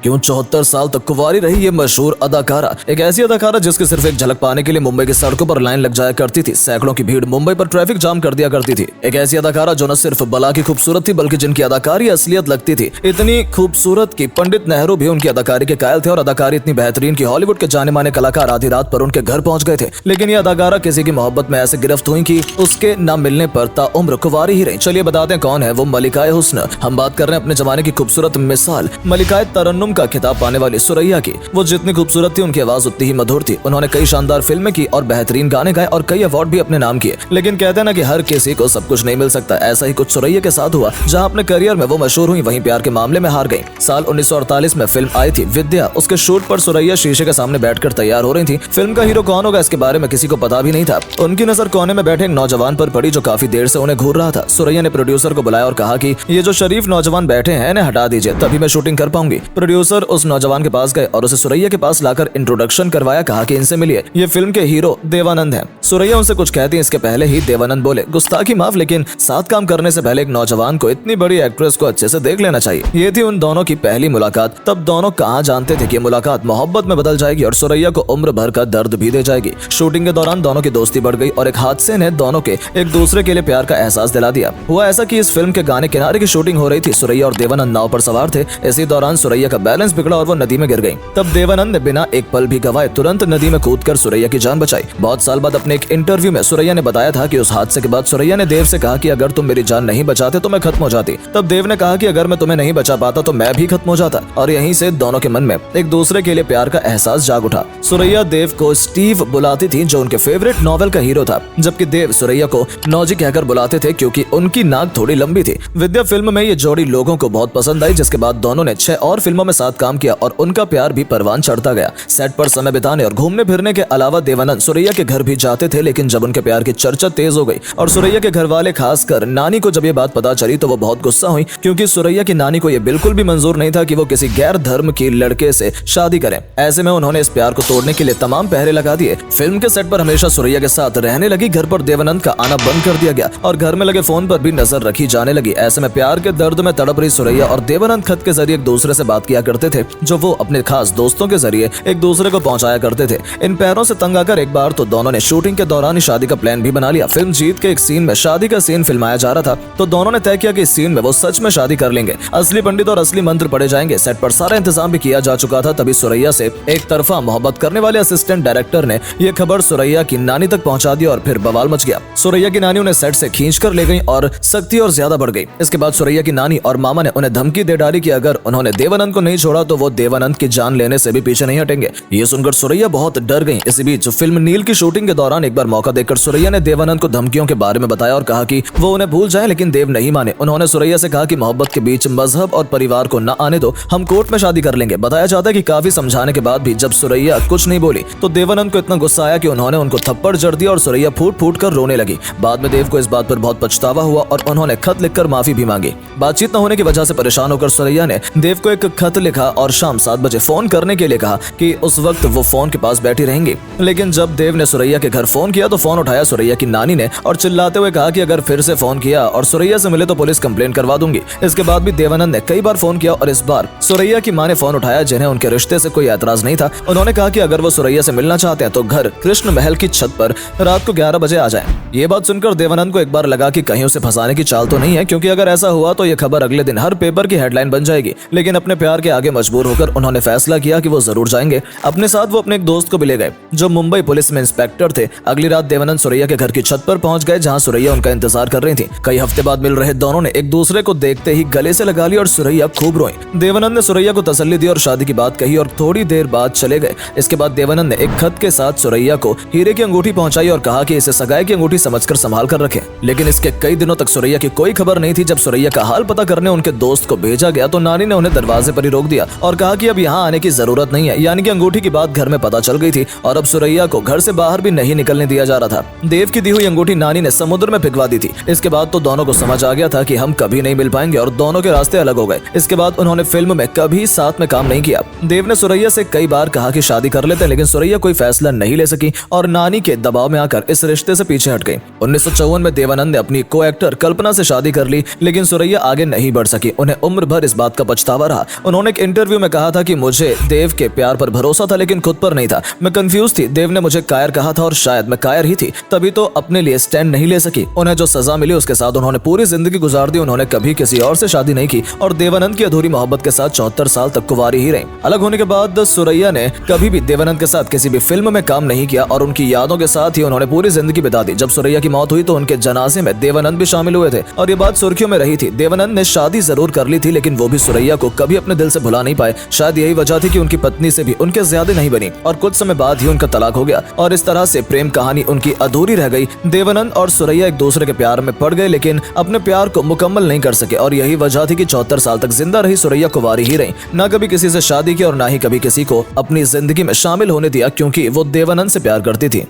क्यों 74 साल तक कुंवारी रही ये मशहूर अदाकारा। एक ऐसी अदाकारा जिसकी सिर्फ एक झलक पाने के लिए मुंबई की सड़कों पर लाइन लग जाया करती थी। सैकड़ों की भीड़ मुंबई पर ट्रैफिक जाम कर दिया करती थी। एक ऐसी अदाकारा जो न सिर्फ बला की खूबसूरत थी बल्कि जिनकी अदाकारी असलियत लगती थी। इतनी खूबसूरत की पंडित नेहरू भी उनकी अदाकारी के कायल थे और अदाकारी इतनी बेहतरीन की हॉलीवुड के जाने माने कलाकार आधी रात पर उनके घर पहुंच गए थे। लेकिन ये अदाकारा किसी की मोहब्बत में ऐसे गिरफ्त हुई कि उसके न मिलने पर ताउम्र कुंवारी ही रही। चलिए बताते हैं कौन है वो मलिकाए हुस्न। हम बात कर रहे हैं अपने जमाने की खूबसूरत मिसाल मलिकाए तरन्नुम का खिताब पाने वाली सुरैया की। वो जितनी खूबसूरत थी उनकी आवाज उतनी ही मधुर थी। उन्होंने कई शानदार फिल्में की और बेहतरीन गाने गाए और कई अवार्ड भी अपने नाम किए। लेकिन कहते हैं ना कि हर किसी को सब कुछ नहीं मिल सकता। ऐसा ही कुछ सुरैया के साथ हुआ। जहां अपने करियर में वो मशहूर हुई वहीं प्यार के मामले में हार गई। साल 1948 में फिल्म आई थी विद्या। उसके शूट पर सुरैया शीशे के सामने बैठकर तैयार हो रही थी। फिल्म का हीरो कौन होगा इसके बारे में किसी को पता भी नहीं था। उनकी नजर कोने में बैठे एक नौजवान पर पड़ी जो काफी देर से उन्हें घूर रहा था। सुरैया ने प्रोड्यूसर को बुलाया और कहा कि ये जो शरीफ नौजवान बैठे हैं इन्हें हटा दीजिए, तभी मैं शूटिंग कर पाऊंगी। प्रोड्यूसर उस नौजवान के पास गए और उसे सुरैया के पास लाकर इंट्रोडक्शन करवाया। कहा कि इनसे मिलिए, ये फिल्म के हीरो देवानंद हैं। सुरैया उनसे कुछ कहती है इसके पहले ही देवानंद बोले, गुस्ताखी माफ, लेकिन साथ काम करने से पहले एक नौजवान को इतनी बड़ी एक्ट्रेस को अच्छे से देख लेना चाहिए। ये थी उन दोनों की पहली मुलाकात। तब दोनों कहाँ जानते थे कि मुलाकात मोहब्बत में बदल जाएगी और सुरैया को उम्र भर का दर्द भी दे जाएगी। शूटिंग के दौरान दोनों की दोस्ती बढ़ गई और एक हादसे ने दोनों के एक दूसरे के लिए प्यार का एहसास दिला दिया। हुआ ऐसा कि इस फिल्म के गाने किनारे की शूटिंग हो रही थी। सुरैया और देवानंद नाव पर सवार थे। इसी दौरान सुरैया का बैलेंस बिगड़ा और वो नदी में गिर गई। तब देवानंद ने बिना एक पल भी गवाए तुरंत नदी में कूदकर सुरैया की जान बचाई। बहुत साल बाद अपने एक इंटरव्यू में सुरैया ने बताया था कि उस हादसे के बाद सुरैया ने देव से कहा कि अगर तुम मेरी जान नहीं बचाते तो मैं खत्म हो जाती। तब देव ने कहा कि अगर मैं तुम्हें नहीं बचा पाता तो मैं भी खत्म हो जाता। और यहीं से दोनों के मन में एक दूसरे के लिए प्यार का एहसास जाग उठा। सुरैया देव को स्टीव बुलाती थी जो उनके फेवरेट नॉवेल का हीरो था, जबकि देव सुरैया को नौजी कहकर बुलाते थे क्योंकि उनकी नाक थोड़ी लंबी थी। विद्या फिल्म में ये जोड़ी लोगों को बहुत पसंद आई, जिसके बाद दोनों ने 6 और फिल्मों में साथ काम किया और उनका प्यार भी परवान चढ़ता गया। सेट पर समय बिताने और घूमने फिरने के अलावा देवानंद सुरैया के घर भी जाते थे। लेकिन जब उनके प्यार की चर्चा तेज हो गई और सुरैया के घर वाले खासकर नानी को जब ये बात पता चली तो वो बहुत गुस्सा हुई, क्योंकि सुरैया की नानी को ये बिल्कुल भी मंजूर नहीं था कि वो किसी गैर धर्म की लड़के से शादी करें। ऐसे में उन्होंने इस प्यार को तोड़ने के लिए तमाम पहरे लगा दिए। फिल्म के सेट पर हमेशा सुरैया के साथ रहने लगी। घर पर देवानंद का आना बंद कर दिया गया और घर में लगे फोन पर भी नजर रखी जाने लगी। ऐसे में प्यार के दर्द में तड़प रही सुरैया और देवानंद खत के जरिए एक दूसरे से बात किया करते थे, जो वो अपने खास दोस्तों के जरिए एक दूसरे को पहुंचाया करते थे। इन पैरों से तंग आकर एक बार तो दोनों ने शूटिंग के दौरान ही शादी का प्लान भी बना लिया। फिल्म जीत के एक सीन में शादी का सीन फिल्माया जा रहा था तो दोनों ने तय किया कि इस सीन में वो सच में शादी कर लेंगे। असली पंडित और असली मंत्र पढ़े जाएंगे। सेट पर सारा इंतजाम भी किया जा चुका था। तभी सुरैया से एक तरफा मोहब्बत करने वाले असिस्टेंट डायरेक्टर ने यह खबर सुरैया की नानी तक पहुंचा दी और फिर बवाल मच गया। सुरैया की नानी उन्हें सेट से खींचकर ले गई और सख्ती और ज्यादा बढ़ गई। इसके बाद सुरैया की नानी और मामा ने उन्हें धमकी दे डाली कि अगर उन्होंने देवानंद को नहीं छोड़ा तो वो देवानंद की जान लेने से भी पीछे नहीं हटेंगे। ये सुनकर सुरैया बहुत डर गई। इसी बीच फिल्म नील की शूटिंग के दौरान एक बार मौका देकर सुरैया ने देवानंद को धमकियों के बारे में बताया और कहा कि वो उन्हें भूल जाए, लेकिन देव नहीं माने। उन्होंने सुरैया से कहा कि मोहब्बत के बीच मजहब और परिवार को न आने दो, हम कोर्ट में शादी कर लेंगे। बताया जाता है कि काफी समझाने के बाद भी जब सुरैया कुछ नहीं बोली तो देवानंद को इतना गुस्सा आया कि उन्होंने उनको थप्पड़ जड़ दिया और सुरैया फूट फूट कर रोने लगी। बाद में देव को इस बात पर बहुत पछतावा हुआ और उन्होंने खत लिखकर माफी भी मांगी। बातचीत न होने की वजह से परेशान होकर सुरैया ने देव को एक खत लिखा और शाम 7 बजे फोन करने के लिए कहा कि उस वक्त वो फोन के पास बैठी रहेंगी। लेकिन जब देव ने सुरैया के घर फोन किया तो फोन उठाया सुरैया की नानी ने और चिल्लाते हुए कहा कि अगर फिर से फोन किया और सुरैया से मिले तो पुलिस कंप्लेंट करवा दूंगी। इसके बाद भी देवानंद ने कई बार फोन किया और इस बार सुरैया की मां ने फोन उठाया, जिन्हें उनके रिश्ते से कोई एतराज नहीं था। उन्होंने कहा कि अगर वो सुरैया से मिलना चाहते हैं तो घर कृष्ण महल की छत पर रात को 11 बजे आ जाएं। ये बात सुनकर देवानंद को एक बार लगा कि कहीं उसे फंसाने की चाल तो नहीं है, क्योंकि अगर ऐसा हुआ तो ये खबर अगले दिन हर पेपर की हेडलाइन बन जाएगी। लेकिन अपने प्यार के आगे मजबूर होकर उन्होंने फैसला किया कि वो जरूर जाएंगे। अपने साथ वो अपने एक दोस्त को भी ले गए जो मुंबई पुलिस में इंस्पेक्टर थे। अगली रात देवानंद सुरैया के घर की छत पर पहुंच गए जहां सुरैया उनका इंतजार कर रही थी। कई हफ्ते बाद मिल रहे दोनों ने एक दूसरे को देखते ही गले से लगा ली और सुरैया खूब रोई। देवानंद ने सुरैया को तसल्ली दी और शादी की बात कही और थोड़ी देर बाद चले गए। इसके बाद देवानंद ने एक खत के साथ सुरैया को हीरे की अंगूठी पहुंचाई और कहा कि इसे सगाई की अंगूठी समझकर संभाल कर रखें। लेकिन इसके कई दिनों तक सुरैया की कोई खबर नहीं थी। जब सुरैया का हाल पता करने उनके दोस्त को भेजा गया तो नानी ने उन्हें दरवाजे पर ही रोक दिया और कहा कि अब यहाँ आने की जरूरत नहीं है। यानी कि अंगूठी की बात घर में पता चल गई थी और अब सुरैया को घर से बाहर भी नहीं निकलने दिया जा रहा था। देव की दी हुई अंगूठी नानी ने समुद्र में फिंकवा दी थी। इसके बाद तो दोनों को समझ आ गया था कि हम कभी नहीं मिल पाएंगे और दोनों के रास्ते अलग हो गए। इसके बाद उन्होंने फिल्म में कभी साथ में काम नहीं किया। देव ने सुरैया से कई बार कहा कि शादी कर लेते हैं, लेकिन सुरैया कोई फैसला नहीं ले सकी और नानी के दबाव में आकर इस रिश्ते से पीछे हट गई। 1954 में देवानंद ने अपनी को एक्टर कल्पना से शादी कर ली, लेकिन सुरैया आगे नहीं बढ़ सकी। उन्हें उम्र भर इस बात का पछतावा रहा। उन्होंने एक इंटरव्यू में कहा था कि मुझे देव के प्यार पर भरोसा था लेकिन खुद पर नहीं था। मैं कंफ्यूज थी। देव ने मुझे कायर कहा था और शायद मैं कायर ही थी, तभी तो अपने लिए स्टैंड नहीं ले सकी। उन्हें जो सजा मिली उसके साथ उन्होंने पूरी जिंदगी गुजार दी। उन्होंने कभी किसी और से शादी नहीं की और देवानंद की अधूरी मोहब्बत के साथ 74 साल तक कुंवारी ही रही। अलग होने के बाद सुरैया ने कभी भी देवानंद के साथ किसी भी फिल्म में काम नहीं किया और उनकी यादों के साथ ही उन्होंने पूरी जिंदगी बिता दी। जब सुरैया की मौत हुई तो उनके जनाजे में देवानंद भी शामिल हुए थे और ये बात सुर्खियों में रही थी। देवानंद ने शादी जरूर कर ली थी लेकिन वो भी सुरैया को कभी अपने दिल से भुला नहीं पाए। शायद यही वजह थी कि उनकी पत्नी से भी उनके ज्यादा नहीं बनी और कुछ समय बाद ही उनका तलाक हो गया और इस तरह से प्रेम कहानी उनकी अधूरी रह गई। देवानंद और सुरैया एक दूसरे के प्यार में पड़ गए लेकिन अपने प्यार को मुकम्मल नहीं कर सके और यही वजह थी कि 74 साल तक जिंदा रही सुरैया कुंवारी ही रही। ना कभी किसी से शादी की और ना ही कभी किसी को अपनी जिंदगी में शामिल होने दिया क्योंकि वो देवानंद से प्यार करती थी।